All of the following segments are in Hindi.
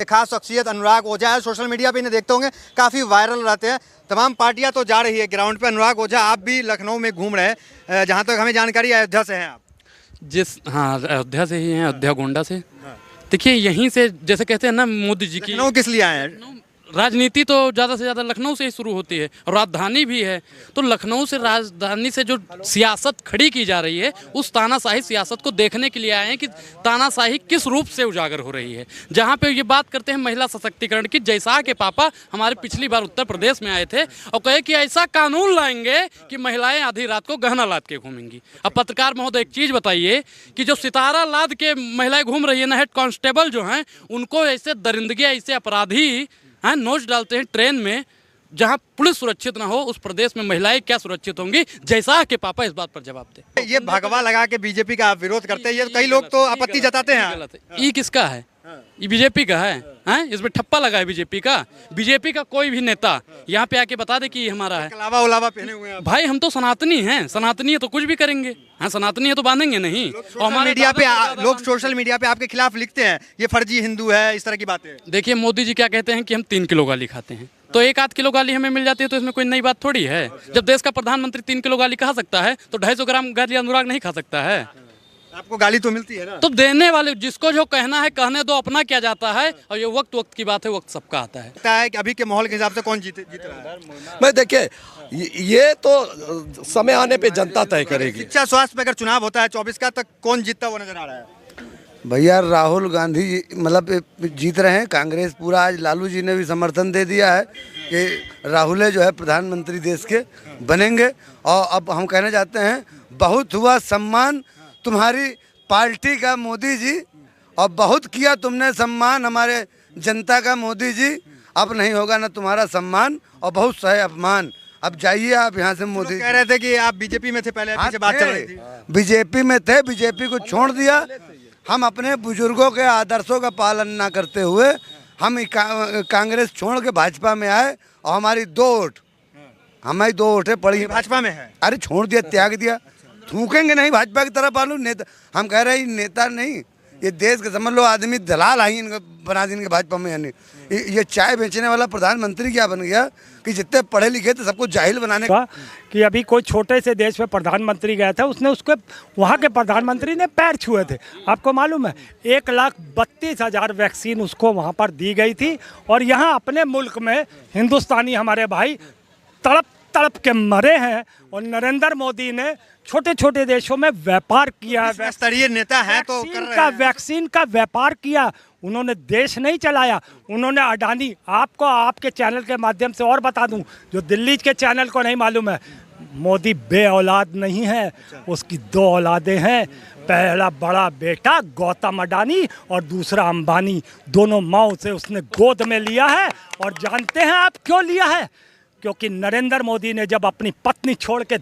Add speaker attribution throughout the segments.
Speaker 1: खास शख्सियत अनुराग ओझा है। सोशल मीडिया पे इन्हें देखते होंगे, काफ़ी वायरल रहते हैं। तमाम पार्टियां तो जा रही है ग्राउंड पे। अनुराग ओझा, आप भी लखनऊ में घूम रहे हैं, जहां तक हमें जानकारी है अयोध्या से हैं आप।
Speaker 2: हाँ, अयोध्या से ही हैं, अयोध्या गोंडा से। देखिए, यहीं से जैसे कहते हैं ना, मोदी जी की
Speaker 1: लखनऊ किस लिए आए हैं?
Speaker 2: राजनीति तो ज़्यादा से ज़्यादा लखनऊ से ही शुरू होती है और राजधानी भी है। तो लखनऊ से राजधानी से जो सियासत खड़ी की जा रही है, उस तानाशाही सियासत को देखने के लिए आए हैं कि तानाशाही किस रूप से उजागर हो रही है। जहाँ पे ये बात करते हैं महिला सशक्तिकरण की, जैसा के पापा हमारे पिछली बार उत्तर प्रदेश में आए थे और कहे कि ऐसा कानून लाएंगे कि महिलाएं आधी रात को गहना लाद के घूमेंगी। अब पत्रकार महोदय, एक चीज़ बताइए कि जो सितारा लाद के महिलाएं घूम रही है ना, हेड कांस्टेबल जो हैं, उनको ऐसे दरिंदगी, ऐसे अपराधी हाँ नोच डालते हैं ट्रेन में, जहां पुलिस सुरक्षित ना हो, उस प्रदेश में महिलाएं क्या सुरक्षित होंगी? जैसा कि पापा इस बात पर जवाब दे।
Speaker 1: ये भगवा लगा के बीजेपी का आप विरोध करते हैं, ये कई लोग तो आपत्ति जताते हैं।
Speaker 2: गलत है। ये किसका है? ये बीजेपी का है। हैं? इसमें ठप्पा लगा है बीजेपी का। बीजेपी का कोई भी नेता यहाँ पे आके बता दे कि ये हमारा है।
Speaker 1: कलावा उलावा पहने हुए हैं।
Speaker 2: भाई, हम तो सनातनी हैं, सनातनी है तो कुछ भी करेंगे। हाँ, सनातनी है तो बांधेंगे नहीं।
Speaker 1: और हमारे मीडिया पे लोग सोशल मीडिया पे आपके खिलाफ लिखते हैं, ये फर्जी हिंदू है, इस तरह की बातें।
Speaker 2: देखिए, मोदी जी क्या कहते हैं कि हम 3 किलो गाली खाते हैं, तो 1-8 किलो गाली हमें मिल जाती है, तो इसमें कोई नई बात थोड़ी है। जब देश का प्रधानमंत्री 3 किलो गाली खा सकता है, तो 250 ग्राम गाली अनुराग नहीं खा सकता है।
Speaker 1: आपको गाली तो मिलती है ना?
Speaker 2: तो देने वाले जिसको जो कहना है कहने दो, अपना क्या जाता है। और ये वक्त की बात है, वक्त सबका आता है।
Speaker 1: लगता है कि अभी के माहौल के हिसाब से कौन जीत रहा है?
Speaker 3: मैं देखिए, ये तो समय आने पे जनता तय करेगी।
Speaker 1: शिक्षा स्वास्थ्य पे अगर चुनाव होता है 24 का, तक कौन जीतता हुआ नजर आ रहा है?
Speaker 4: भैया, राहुल गांधी मतलब जीत रहे हैं। कांग्रेस पूरा, आज लालू जी ने भी समर्थन दे दिया है कि राहुल जो है प्रधानमंत्री देश के बनेंगे। और अब हम कहना चाहते हैं, बहुत हुआ सम्मान तुम्हारी पार्टी का मोदी जी, और बहुत किया तुमने सम्मान हमारे जनता का मोदी जी। अब नहीं होगा ना तुम्हारा सम्मान, और बहुत सहे अपमान। अब जाइए आप यहाँ से। मोदी
Speaker 1: कह रहे थे कि आप बीजेपी में थे पहले, पीछे बात चल रही थी।
Speaker 4: बीजेपी में थे, बीजेपी को छोड़ दिया। हम अपने बुजुर्गों के आदर्शों का पालन ना करते हुए हम कांग्रेस छोड़ के भाजपा में आए, और हमारी 2 वोट, हमारी 2 वोटें पड़ी
Speaker 1: भाजपा में है।
Speaker 4: अरे छोड़ दिया, त्याग दिया। थूकेंगे नहीं भाजपा की तरफ आलू नेता। हम कह रहे हैं नेता नहीं, ये देश के समझ लो आदमी दलाल आई इनको बना देंगे भाजपा में। यानी ये चाय बेचने वाला प्रधानमंत्री क्या बन गया कि जितने पढ़े लिखे थे सबको जाहिल बनाने का।
Speaker 5: कि अभी कोई छोटे से देश में प्रधानमंत्री गया था, उसने उसके वहाँ के प्रधानमंत्री ने पैर छुए थे। आपको मालूम है 1,32,000 वैक्सीन उसको वहाँ पर दी गई थी। और यहाँ अपने मुल्क में हिंदुस्तानी हमारे भाई तड़प तड़प के मरे हैं। और नरेंद्र मोदी ने छोटे छोटे देशों में व्यापार किया।
Speaker 1: स्तरीय नेता है तो कर रहे हैं।
Speaker 5: वैक्सीन का व्यापार किया। उन्होंने देश नहीं चलाया, उन्होंने अडानी। आपको आपके चैनल के माध्यम से और बता दूं, जो दिल्ली के चैनल को नहीं मालूम है, मोदी बे औलाद नहीं है, उसकी 2 औलादें हैं। पहला बड़ा बेटा गौतम अडानी और दूसरा अंबानी। दोनों माओ से उसने गोद में लिया है। और जानते हैं आप क्यों लिया है? क्योंकि नरेंद्र मोदी ने जब अपनी पत्नी छोड़ के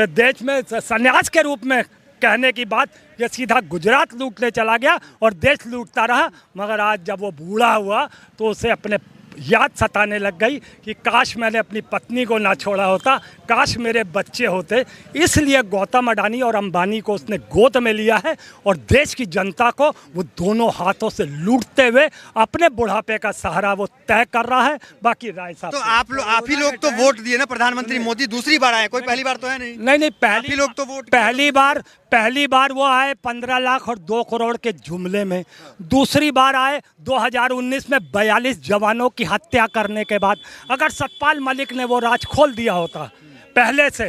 Speaker 5: देश में सन्यास के रूप में कहने की बात, ये सीधा गुजरात लूटने चला गया और देश लूटता रहा। मगर आज जब वो बूढ़ा हुआ तो उसे अपने याद सताने लग गई कि काश मैंने अपनी पत्नी को ना छोड़ा होता, काश मेरे बच्चे होते। इसलिए गौतम अडानी और अंबानी को उसने गोद में लिया है। और देश की जनता को वो दोनों हाथों से लूटते हुए अपने बुढ़ापे का सहारा वो तय कर रहा है। बाकी राय साहब,
Speaker 1: तो आप ही लोग तो वोट दिए ना प्रधानमंत्री मोदी, दूसरी बार आए, कोई पहली बार तो है नहीं।
Speaker 5: नहीं,
Speaker 1: पहली लोग तो वोट
Speaker 5: पहली बार वो आए 15 लाख और 2 करोड़ के जुमले में। दूसरी बार आए 2019 में 42 जवानों की हत्या करने के बाद। अगर सतपाल मलिक ने वो राज खोल दिया होता पहले से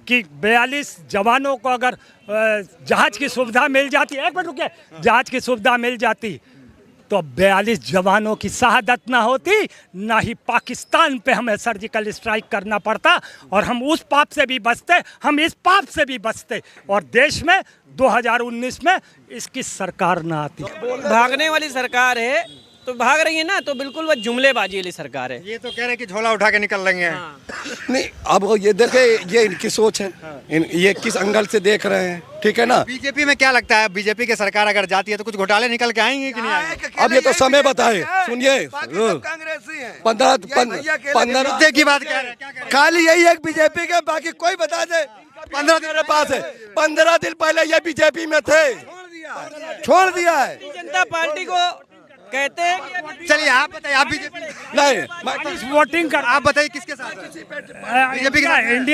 Speaker 5: कि 42 जवानों को अगर जहाज की सुविधा मिल जाती, एक मिनट रुकिए, जहाज की सुविधा मिल जाती, तो 42 जवानों की शहादत ना होती, ना ही पाकिस्तान पे हमें सर्जिकल स्ट्राइक करना पड़ता। और हम उस पाप से भी बचते, हम इस पाप से भी बचते, और देश में 2019 में इसकी सरकार ना आती।
Speaker 6: भागने वाली सरकार है तो भाग रही है ना, तो बिल्कुल वो जुमलेबाजी वाली सरकार है।
Speaker 1: ये तो कह रहे हैं कि झोला उठा के निकल लेंगे।
Speaker 3: नहीं, अब ये देखे, ये इनकी सोच है, ये किस एंगल से देख रहे हैं, ठीक है ना।
Speaker 1: बीजेपी में क्या लगता है, बीजेपी की सरकार अगर जाती है तो कुछ घोटाले निकल के आएंगे कि नहीं आएंगे?
Speaker 3: अब ये तो समय बताए। सुनिए, 15
Speaker 1: की बात कह रहे हैं,
Speaker 3: खाली यही एक बीजेपी के, बाकी कोई बता दे। 15 दिन पास है, 15 दिन पहले ये बीजेपी में थे, छोड़ दिया है।
Speaker 6: जनता पार्टी को कहते हैं कि
Speaker 1: चलिए आप बताइए, आप बीजेपी
Speaker 3: नहीं मैं
Speaker 5: वोटिंग कर
Speaker 1: आप बताइए किसके साथ हैं? बीजेपी के साथ हैं?
Speaker 5: इंडिया